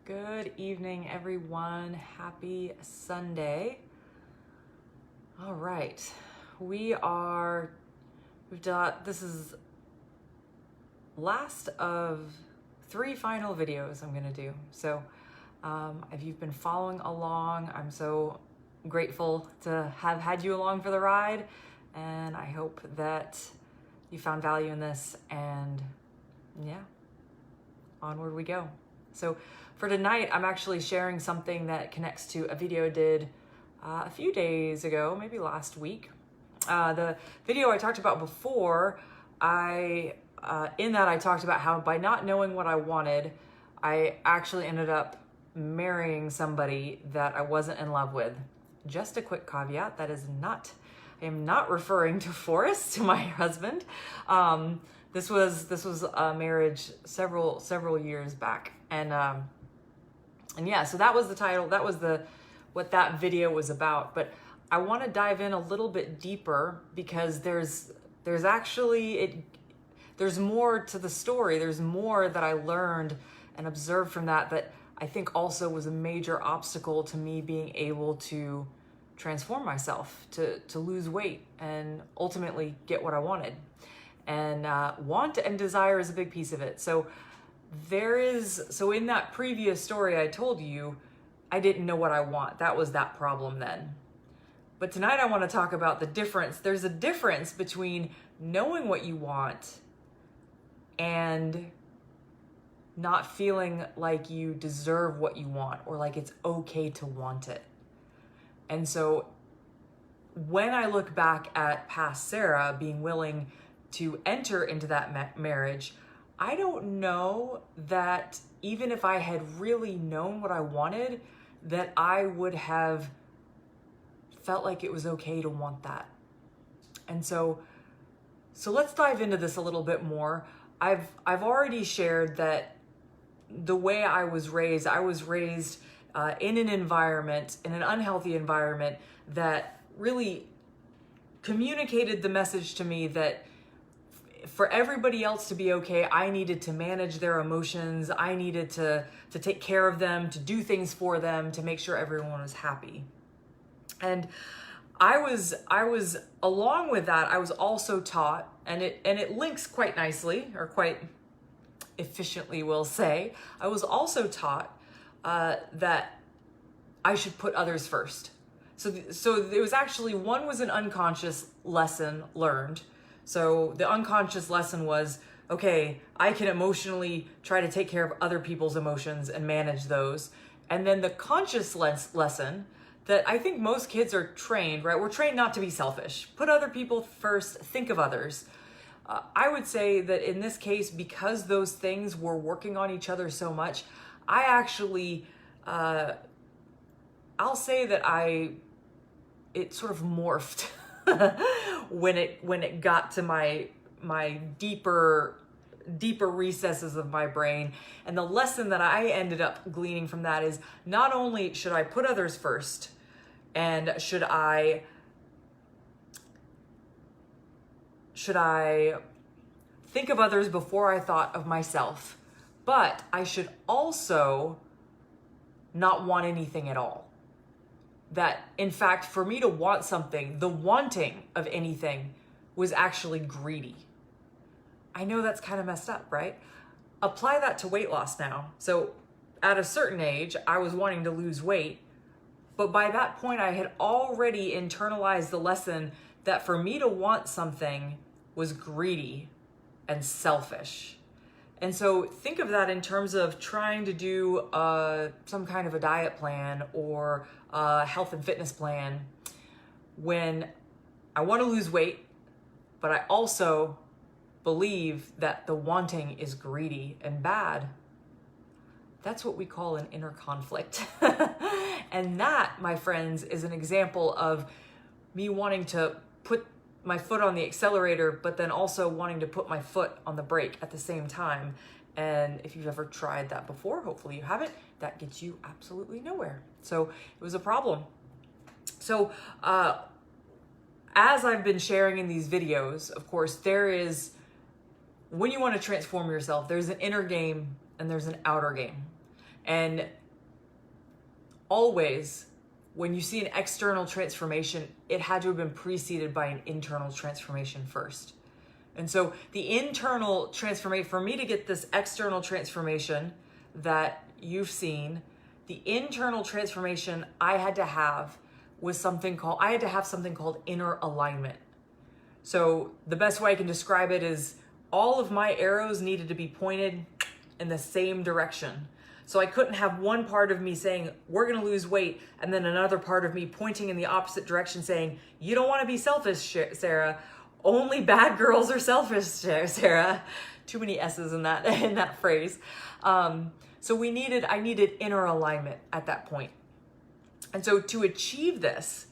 Good evening, everyone. Happy Sunday. All right, this is last of 3 final videos I'm gonna do. So if you've been following along, I'm so grateful to have had you along for the ride, and I hope that you found value in this, and yeah, onward we go. So for tonight, I'm actually sharing something that connects to a video I did a few days ago, maybe last week. The video I talked about before, in that I talked about how by not knowing what I wanted, I actually ended up marrying somebody that I wasn't in love with. Just a quick caveat, I am not referring to Forrest, to my husband. This was a marriage several years back, and yeah, so that was the title. That was what that video was about. But I want to dive in a little bit deeper because there's more to the story. There's more that I learned and observed from that I think also was a major obstacle to me being able to transform myself, to lose weight and ultimately get what I wanted. And want and desire is a big piece of it. So in that previous story I told you, I didn't know what I want. That was that problem then. But tonight I want to talk about the difference. There's a difference between knowing what you want and not feeling like you deserve what you want or like it's okay to want it. And so when I look back at past Sarah being willing to enter into that marriage, I don't know that even if I had really known what I wanted, that I would have felt like it was okay to want that. And so let's dive into this a little bit more. I've already shared that the way I was raised in an unhealthy environment that really communicated the message to me that for everybody else to be okay, I needed to manage their emotions. I needed to take care of them, to do things for them, to make sure everyone was happy. And I was along with that, I was also taught, and it links quite nicely, or quite efficiently, we'll say. I was also taught that I should put others first. So there was actually, one was an unconscious lesson learned. So the unconscious lesson was, okay, I can emotionally try to take care of other people's emotions and manage those. And then the conscious lesson that I think most kids are trained, right? We're trained not to be selfish. Put other people first, think of others. I would say that in this case, because those things were working on each other so much, I actually, I'll say that it sort of morphed when it got to my deeper recesses of my brain. And the lesson that I ended up gleaning from that is, not only should I put others first, and should I think of others before I thought of myself, but I should also not want anything at all. That, in fact, for me to want something, the wanting of anything was actually greedy. I know that's kind of messed up, right? Apply that to weight loss now. So at a certain age, I was wanting to lose weight, but by that point, I had already internalized the lesson that for me to want something was greedy and selfish. And so think of that in terms of trying to do some kind of a diet plan or a health and fitness plan when I want to lose weight, but I also believe that the wanting is greedy and bad. That's what we call an inner conflict. And that, my friends, is an example of me wanting to put my foot on the accelerator, but then also wanting to put my foot on the brake at the same time. And if you've ever tried that before, hopefully you haven't, that gets you absolutely nowhere. So it was a problem. So as I've been sharing in these videos, of course, when you want to transform yourself, there's an inner game and there's an outer game. And always, when you see an external transformation, it had to have been preceded by an internal transformation first. And so the internal transformation, for me to get this external transformation that you've seen, the internal transformation I had to have was something called inner alignment. So the best way I can describe it is all of my arrows needed to be pointed in the same direction. So I couldn't have one part of me saying, we're going to lose weight, and then another part of me pointing in the opposite direction saying, you don't want to be selfish, Sarah. Only bad girls are selfish, Sarah. Too many S's in that phrase. So I needed inner alignment at that point. And so to achieve this,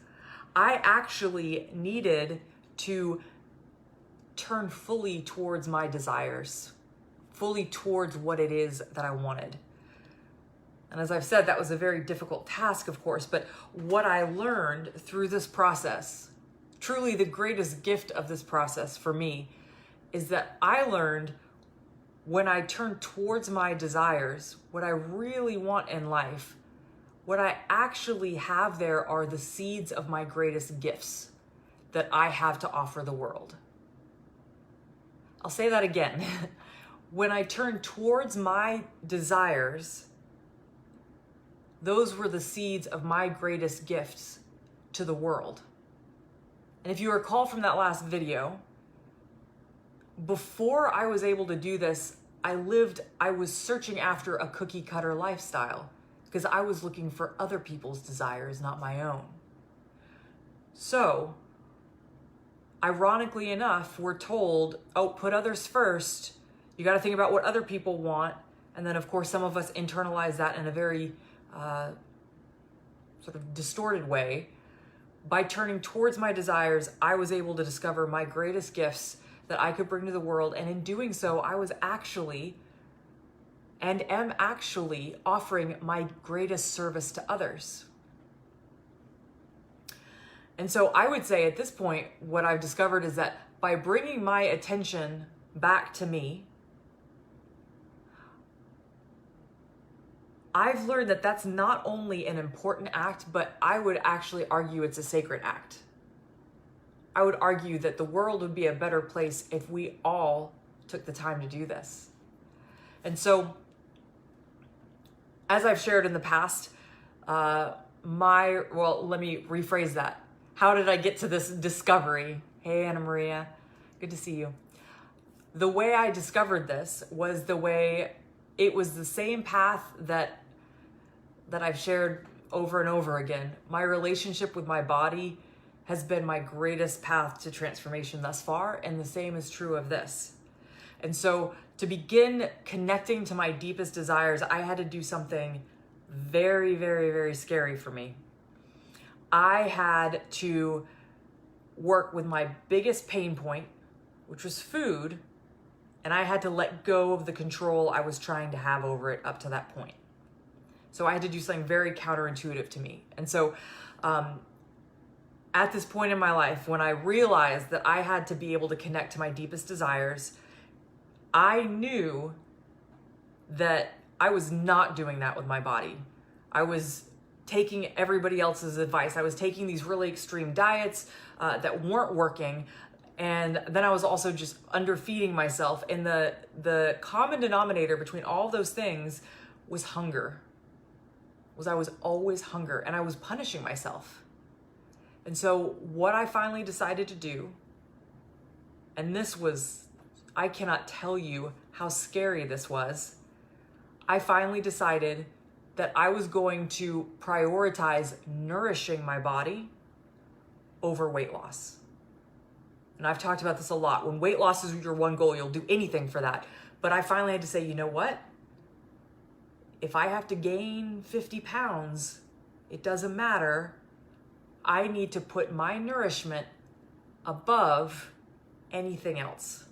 I actually needed to turn fully towards my desires, fully towards what it is that I wanted. And as I've said, that was a very difficult task, of course, but what I learned through this process, truly the greatest gift of this process for me, is that I learned when I turn towards my desires, what I really want in life, what I actually have there are the seeds of my greatest gifts that I have to offer the world. I'll say that again. When I turn towards my desires, those were the seeds of my greatest gifts to the world. And if you recall from that last video, before I was able to do this, I was searching after a cookie cutter lifestyle because I was looking for other people's desires, not my own. So, ironically enough, we're told, oh, put others first. You got to think about what other people want. And then, of course, some of us internalize that in a very sort of distorted way. By turning towards my desires, I was able to discover my greatest gifts that I could bring to the world. And in doing so, I was actually and am actually offering my greatest service to others. And so I would say at this point, what I've discovered is that by bringing my attention back to me, I've learned that that's not only an important act, but I would actually argue it's a sacred act. I would argue that the world would be a better place if we all took the time to do this. And so, as I've shared in the past, let me rephrase that. How did I get to this discovery? Hey, Anna Maria, good to see you. The way I discovered this was it was the same path that I've shared over and over again. My relationship with my body has been my greatest path to transformation thus far, and the same is true of this. And so to begin connecting to my deepest desires, I had to do something very, very, very scary for me. I had to work with my biggest pain point, which was food, and I had to let go of the control I was trying to have over it up to that point. So I had to do something very counterintuitive to me. And so at this point in my life, when I realized that I had to be able to connect to my deepest desires, I knew that I was not doing that with my body. I was taking everybody else's advice. I was taking these really extreme diets that weren't working. And then I was also just underfeeding myself. And the common denominator between all those things was hunger. I was always hunger, and I was punishing myself. And so what I finally decided to do, and I cannot tell you how scary this was. I finally decided that I was going to prioritize nourishing my body over weight loss. And I've talked about this a lot. When weight loss is your one goal, you'll do anything for that. But I finally had to say, you know what? If I have to gain 50 pounds, it doesn't matter. I need to put my nourishment above anything else.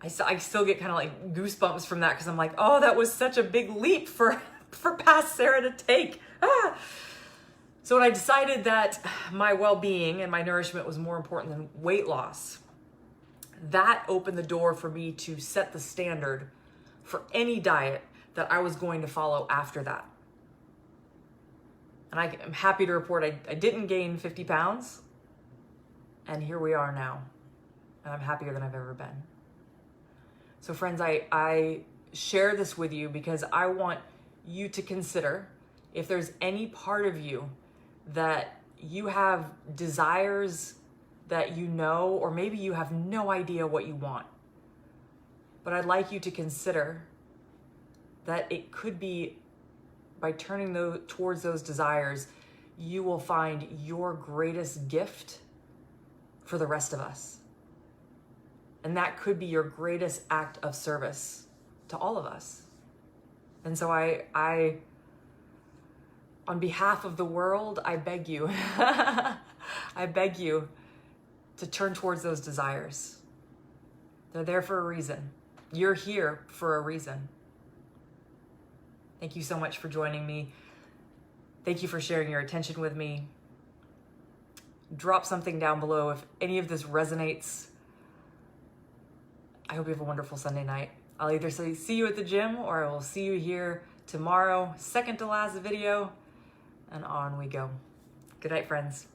I still get kind of like goosebumps from that because I'm like, oh, that was such a big leap for past Sarah to take. So when I decided that my well-being and my nourishment was more important than weight loss, that opened the door for me to set the standard for any diet that I was going to follow after that. And I'm happy to report I didn't gain 50 pounds. And here we are now. And I'm happier than I've ever been. So friends, I share this with you because I want you to consider if there's any part of you that you have desires that you know, or maybe you have no idea what you want. But I'd like you to consider that it could be by turning towards those desires, you will find your greatest gift for the rest of us. And that could be your greatest act of service to all of us. And so I on behalf of the world, I beg you, I beg you to turn towards those desires. They're there for a reason. You're here for a reason. Thank you so much for joining me. Thank you for sharing your attention with me. Drop something down below if any of this resonates. I hope you have a wonderful Sunday night. I'll either say see you at the gym or I will see you here tomorrow, second to last video, and on we go. Good night, friends.